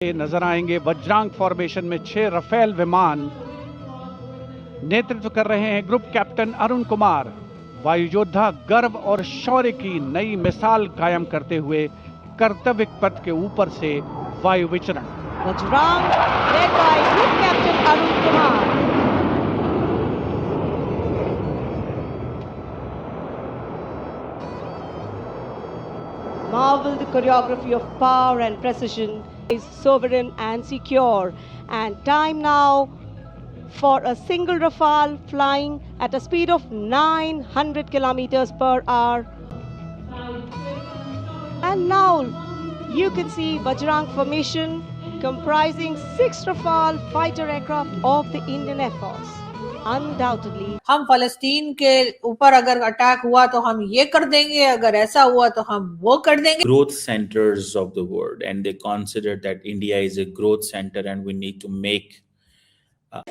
नजर आएंगे। वज्रांग फॉर्मेशन में 6 रफेल विमान नेतृत्व कर रहे हैं ग्रुप कैप्टन अरुण कुमार। वायु योद्धा गर्व और शौर्य की नई मिसाल कायम करते हुए कर्तव्य पथ के ऊपर से वायु विचरण। Vajrang led by Group Captain Arun Kumar. Marvel the choreography of power and precision is sovereign and secure. And time now for a single Rafale flying at a speed of 900 kilometers per hour. And now you can see Vajrang formation comprising 6 Rafale fighter aircraft of the Indian Air Force. Undoubtedly, हम फलस्तीन के ऊपर अगर attack हुआ तो हम ये कर देंगे, अगर ऐसा हुआ तो हम वो कर देंगे. Growth centers of the world, and they consider that India is a growth center and we need to make.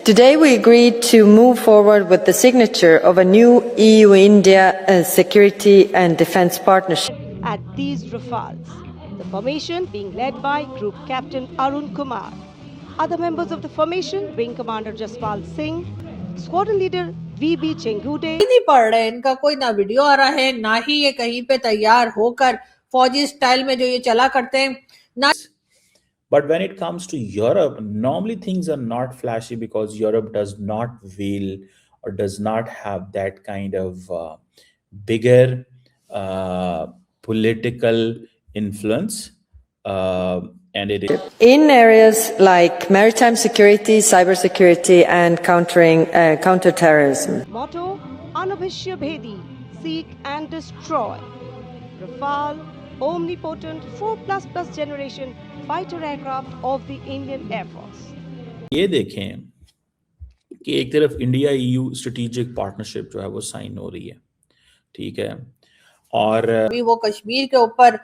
Today we agreed to move forward with the signature of a new EU-India security and defence partnership. At these Rafales, the formation being led by Group Captain Arun Kumar. Other members of the formation, Wing Commander Jaspal Singh, Squadron Leader VB Chengude. नहीं पढ़ रहे, इनका कोई ना video आ रहा है, ना ही ये कहीं पे तैयार होकर फौजी स्टाइल में जो ये चला करते हैं ना. But when it comes to Europe, normally things are not flashy because Europe does not wield or does not have that kind of bigger political influence. And it is in areas like maritime security, cybersecurity, and counterterrorism. Motto: Anubhishya Bhedi, seek and destroy. Rafale, omnipotent 4++ generation fighter aircraft of the Indian Air Force. ये देखें कि एक तरफ India EU strategic partnership जो है वो sign हो रही है, ठीक है, और कभी वो कश्मीर के ऊपर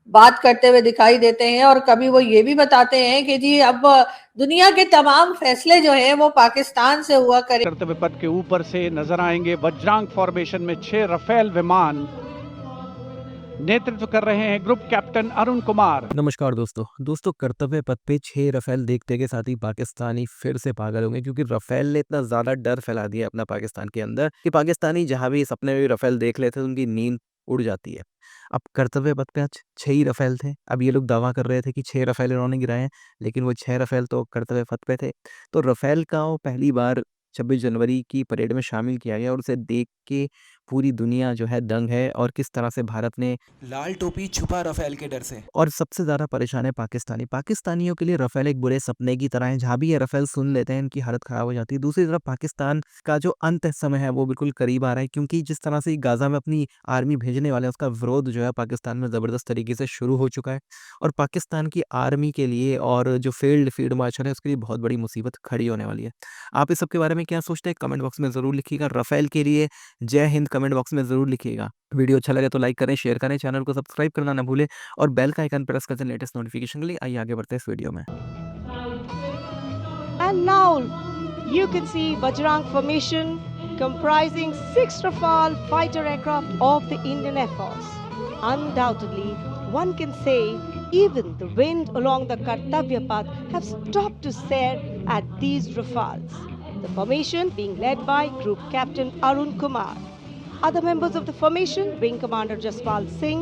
बात करते हुए दिखाई देते हैं और कभी वो ये भी बताते हैं कि जी अब दुनिया के तमाम फैसले जो हैं वो पाकिस्तान से हुआ करें. कर्तव्य पथ के ऊपर से नजर आएंगे। वज्रांग फॉर्मेशन में 6 रफेल विमान नेतृत्व कर रहे हैं ग्रुप कैप्टन अरुण कुमार। नमस्कार दोस्तों कर्तव्य पथ पे 6 रफेल देखते के साथ ही पाकिस्तानी फिर से पागल होंगे, क्योंकि रफेल ने इतना ज़्यादा डर फैला दिया अपना पाकिस्तान के अंदर कि पाकिस्तानी जहाँ भी सपने में रफेल देख लेते हैं उनकी नींद उड़ जाती है। अब कर्तव्य पथ पे आज 6 ही रफेल थे। अब ये लोग दावा कर रहे थे कि 6 रफेल इन्होंने गिराए हैं, लेकिन वो 6 रफेल तो कर्तव्य पथ पे थे। तो रफेल का वो पहली बार 26 जनवरी की परेड में शामिल किया गया और उसे देख के पूरी दुनिया जो है दंग है। और किस तरह से भारत ने लाल टोपी छुपा रफेल के डर से, और सबसे ज़्यादा परेशान है पाकिस्तानियों के लिए रफेल एक बुरे सपने की तरह है। जहाँ भी ये रफेल सुन लेते हैं इनकी हालत ख़राब हो जाती है। दूसरी तरफ पाकिस्तान का जो अंत समय है वो बिल्कुल करीब आ रहा है, क्योंकि जिस तरह से गाज़ा में अपनी आर्मी भेजने वाले हैं उसका विरोध जो है पाकिस्तान में ज़बरदस्त तरीके से शुरू हो चुका है। और पाकिस्तान की आर्मी के लिए और जो फील्ड मार्शल है उसके लिए बहुत बड़ी मुसीबत खड़ी होने वाली है। आप इस सब के बारे में क्या सोचते हैं कमेंट बॉक्स में ज़रूर लिखिएगा। रफेल के लिए जय हिंद कमेंट बॉक्स में ज़रूर लिखिएगा। वीडियो अच्छा लगे तो लाइक करें, शेयर करें, चैनल को सब्सक्राइब करना ना भूलें और बेल का आइकन प्रेस कर दें लेटेस्ट नोटिफिकेशन के लिए। आइए आगे बढ़ते हैं इस वीडियो में। And now you can see Vajrang formation comprising 6 Rafale fighter aircraft of the Indian Air Force. Undoubtedly, one can say even the wind along the Kartavya path have stopped to stare at these Rafales. The formation being led by Group Captain Arun Kumar. Other members of the formation, Wing Commander Jaspal Singh,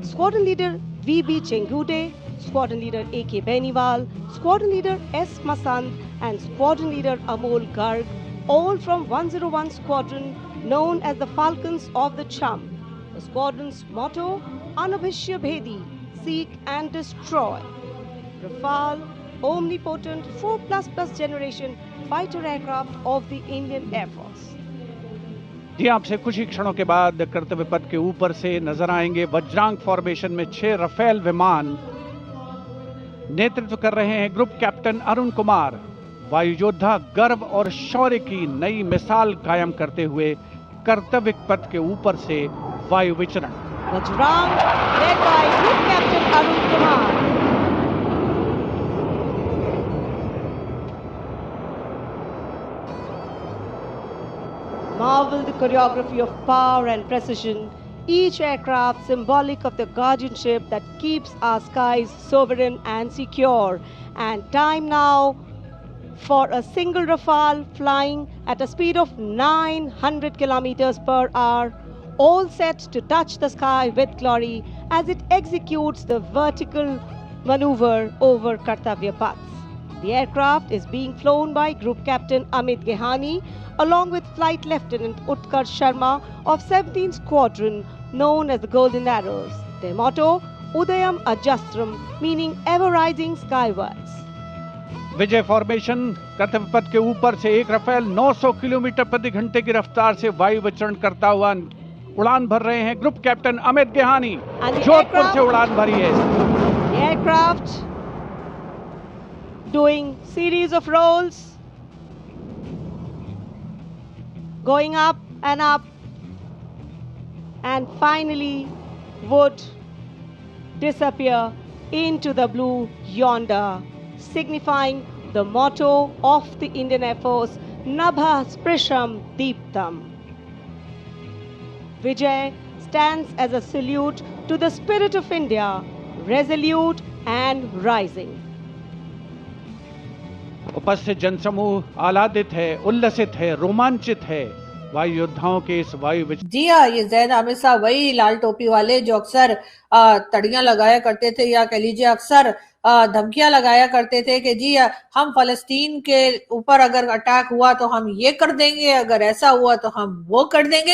Squadron Leader VB Chengude, Squadron Leader AK Beniwal, Squadron Leader S. Masand, and Squadron Leader Amol Garg, all from 101 Squadron known as the Falcons of the Chum. The squadron's motto: Anubhishya Bhedi, seek and destroy. Rafale, omnipotent 4++ generation fighter aircraft of the Indian Air Force. जी आपसे कुछ ही क्षणों के बाद कर्तव्य पथ के ऊपर से नजर आएंगे। वज्रांग फॉर्मेशन में 6 रफेल विमान नेतृत्व कर रहे हैं ग्रुप कैप्टन अरुण कुमार। वायु योद्धा गर्व और शौर्य की नई मिसाल कायम करते हुए कर्तव्य पथ के ऊपर से वायु विचरण। Vajrang led by Group Captain Arun Kumar. Marvel the choreography of power and precision each aircraft symbolic of the guardianship that keeps our skies sovereign and secure. And time now for a single Rafale flying at a speed of 900 kilometers per hour, all set to touch the sky with glory as it executes the vertical maneuver over Kartavya Paths. The aircraft is being flown by Group Captain Amit Gehani along with Flight Lieutenant Utkarsh Sharma of 17th Squadron, known as the Golden Arrows. Their motto, Udayam Ajastram, meaning ever rising skywards. Vijay formation कर्तव्य पथ के ऊपर से एक Rafale 900 kilometre प्रति घंटे की रफ्तार से वायु विचरण करता हुआ उड़ान भर रहे हैं ग्रुप कैप्टन अमित गेहानी। जोधपुर से उड़ान भरी है। The aircraft doing series of rolls, going up, and finally would disappear into the blue yonder, signifying the motto of the Indian Air Force, Nabha Sprisham Deeptam. Vijay stands as a salute to the spirit of India, resolute and rising. उपस्थित जनसमूह आह्लादित है, उल्लसित है, रोमांचित है वायु योद्धाओं के इस वायु। जी हाँ, ये जैद आमिर साहब वही लाल टोपी वाले जो अक्सर तड़ियां लगाया करते थे, या कह लीजिए अक्सर धमकियां लगाया करते थे कि जी हम फलस्तीन के ऊपर अगर अटैक हुआ तो हम ये कर देंगे, अगर ऐसा हुआ तो हम वो कर देंगे।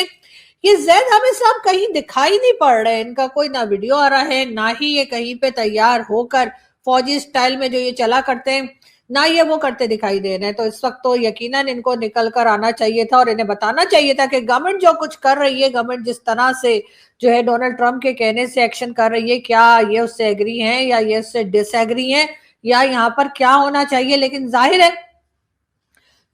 ये जैद आमिर साहब कहीं दिखाई नहीं पड़ रहे, इनका कोई ना वीडियो आ रहा है, ना ही ये कहीं पे तैयार होकर फौजी स्टाइल में जो ये चला करते हैं, ना ये वो करते दिखाई दे रहे हैं। तो इस वक्त तो यकीनन इनको निकल कर आना चाहिए था और इन्हें बताना चाहिए था कि गवर्नमेंट जो कुछ कर रही है, गवर्नमेंट जिस तरह से जो है डोनाल्ड ट्रंप के कहने से एक्शन कर रही है, क्या ये उससे एग्री है या ये उससे डिसएग्री है, या यहाँ पर क्या होना चाहिए। लेकिन जाहिर है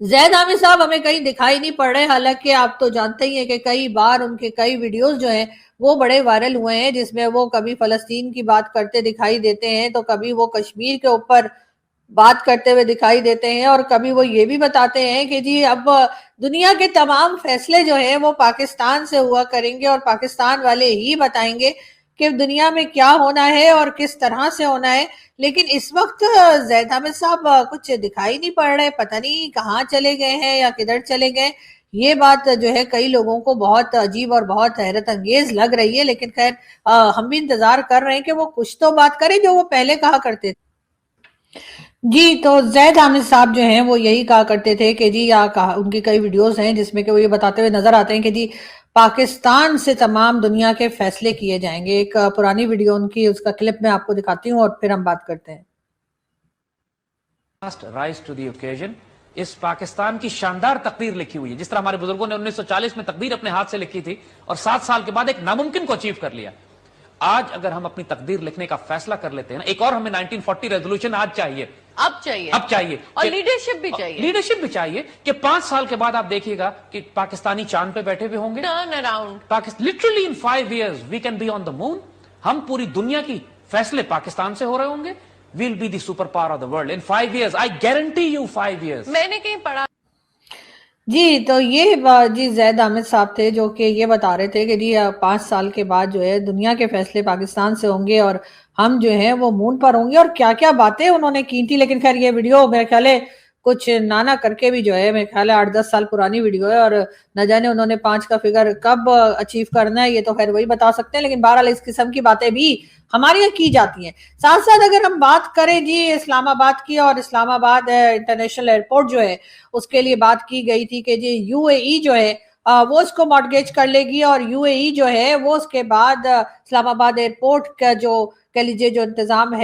जैद आमिर साहब हमें कहीं दिखाई नहीं पड़ रहे। हालांकि आप तो जानते ही हैं कि कई बार उनके कई वीडियोस जो हैं वो बड़े वायरल हुए हैं, जिसमें वो कभी फलस्तीन की बात करते दिखाई देते हैं, तो कभी वो कश्मीर के ऊपर बात करते हुए दिखाई देते हैं, और कभी वो ये भी बताते हैं कि जी अब दुनिया के तमाम फैसले जो हैं वो पाकिस्तान से हुआ करेंगे और पाकिस्तान वाले ही बताएंगे कि दुनिया में क्या होना है और किस तरह से होना है। लेकिन इस वक्त जैद आमिर साहब कुछ दिखाई नहीं पड़ रहे, पता नहीं कहाँ चले गए हैं या किधर चले गए। ये बात जो है कई लोगों को बहुत अजीब और बहुत हैरत अंगेज लग रही है। लेकिन खैर हम भी इंतजार कर रहे हैं कि वो कुछ तो बात करें जो वो पहले कहा करते थे। जी, तो जैद आमिर साहब जो हैं वो यही कहा करते थे कि जी उनकी कई वीडियोस हैं जिसमें कि वो ये बताते हुए नजर आते हैं कि जी पाकिस्तान से तमाम दुनिया के फैसले किए जाएंगे। एक पुरानी वीडियो उनकी, उसका क्लिप मैं आपको दिखाती हूँ और फिर हम बात करते हैं। Rise to the occasion. इस पाकिस्तान की शानदार तकदीर लिखी हुई है, जिस तरह हमारे बुजुर्गों ने 1940 में तकदीर अपने हाथ से लिखी थी और 7 साल के बाद एक नामुमकिन को अचीव कर लिया। आज अगर हम अपनी तकदीर लिखने का फैसला कर लेते हैं ना, एक और हमें 1940 रेजोल्यूशन आज चाहिए, अब चाहिए और लीडरशिप भी चाहिए कि 5 साल के बाद आप देखिएगा कि पाकिस्तानी चांद पे बैठे हुए होंगे। Turn around literally in 5 years we can be on the moon. हम पूरी दुनिया की फैसले पाकिस्तान से हो रहे होंगे। We'll be the superpower of the world in 5 years. I guarantee you 5 years. मैंने कहीं पढ़ा। जी, तो ये जी जैद आमिर साहब थे जो कि ये बता रहे थे कि जी 5 साल के बाद जो है दुनिया के फैसले पाकिस्तान से होंगे और हम जो है वो मून पर होंगे, और क्या क्या बातें उन्होंने की थी। लेकिन खैर ये वीडियो मेरे ख्याल है कुछ नाना करके भी जो है मेरे ख्याल है 8-10 साल पुरानी वीडियो है, और न जाने उन्होंने 5 का फिगर कब अचीव करना है ये तो खैर वही बता सकते हैं। लेकिन बहरहाल इस किस्म की बातें भी हमारे यहाँ की जाती हैं। साथ साथ अगर हम बात करें जी इस्लामाबाद की, और इस्लामाबाद इंटरनेशनल एयरपोर्ट जो है उसके लिए बात की गई थी कि जी यूएई जो है वो इसको मॉर्गेज कर लेगी, और यूएई जो है वो उसके बाद इस्लामाबाद एयरपोर्ट का जो कह लीजिए जो इंतजाम है